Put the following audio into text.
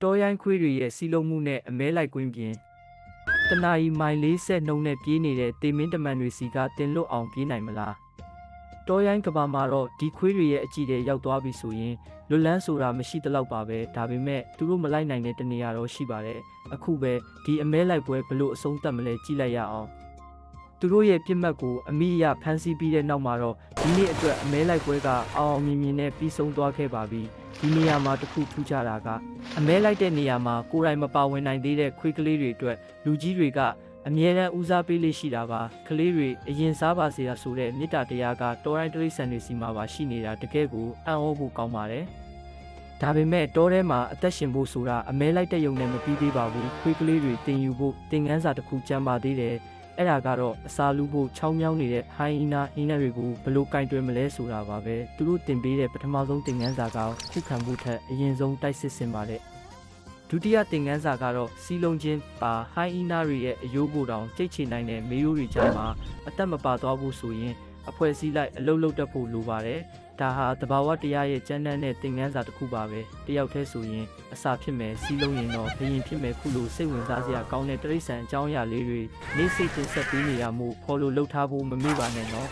တောရိုင်းခွေးတွေရဲ့စီလုံးမှုနဲ့အမဲလိုက်ကွင်းပြင်တနာရီမိုင်40နှုန်းနဲ့ပြေးနေတဲ့တေမင်းတမန်တွေစီကတင်လွတ်အောင်ပြေးနိုင်မလားတောရိုင်းကဘာမှာတော့ဒီခွေးတွေရဲ့အကြည့်တွေရောက်သွားပြီဆိုရင်လွတ်လန်းဆိုတာမရှိတလောက်ပါပဲဒါပေမဲ့သူတို့မလိုက်နိုင်တဲ့တနေရာတော့ရှိပါတယ်အခုပဲဒီအမဲလိုက်ပွဲဘလို့အဆုံးသတ်မလဲကြည့်လိုက်ရအောင်သူတို့ရဲ့ပြစ်မှတ်ကိုအမိအယဖမ်းဆီးပြီးတဲ့နောက်မှာတော့ဒီနေ့အတွက်အမဲလိုက်ပွဲကအောင်မြင်မြင်နဲ့ပြီးဆုံးသွားခဲ့ပါပြီဒီနေရာမှာတခုထူးခြားတာကအမဲလိုက်တဲ့နေရာမှာကိုယ်တိုင်မပါဝင်နိုင်သေးတဲ့ခွေးကလေးတွေအတွက်လူကြီးတွေကအမြဲတမ်းဦးစားပေးလေးရှိတာပါကလေးတွေအရင်စားပါစေရဆိုတဲ့မေတ္တာတရားကတောတိုင်းတိရစ္ဆာန်တွေစီမှာပါရှိနေတာတကယ်ကိုအံ့ဩဖို့ကောင်းပါတယ်ဒါပေမဲ့တောထဲမှာအသက်ရှင်ဖို့ဆိုတာအမဲလိုက်တဲ့ယုံနဲ့မပြီးသေးပါဘူးခွေးကလေးတွေတင်ယူဖို့တင်ငန်းစာတစ်ခုကျန်ပါသေးတယ်အဲ့ဒါကတော့အစာလူဖို့ချောင်းမြောင်းနေတဲ့ဟိုင်းအီနာအင်းနယ်တွေကိုဘလို့ကင်တွယ်မလဲဆိုတာပါပဲသူတို့တင်ပေးတဲ့ပထမဆုံးတင်ငန်းစာကခုခံမှုထက်အရင်ဆုံးတိုက်စစ်ဆင်ပါတယ်ဒုတိယတင်ငန်းစာကတော့စီလုံးချင်းပါဟိုင်းအီနာတွေရဲ့အယိုးကိုတောင်ကြိတ်ချေနိုင်တဲ့မေယိုးတွေကြားမှာအသက်မပါသွားဘူးဆိုရင်အဖွဲ့စည်းလိုက်အလုတ်လုတ်တက်ဖို့လိုပါတယ်ဒါဟာတဘာဝတရားရဲ့ကျမ်းတမ်းတဲ့တင်ငန်းစာတစ်ခုပါပဲတယောက်တည်းဆိုရင်အစာဖြစ်မယ်စီလုံးရင်တော့ဘယင်ဖြစ်မယ်ခုလိုစိတ်ဝင်စားစရာကောင်းတဲ့တိရစ္ဆာန်အကြောင်းအရာလေးတွေနေ့စိတ်တင်ဆက်ပေးနေရမှုဖော်လို့လှုပ်ထားဖို့မမေ့ပါနဲ့နော်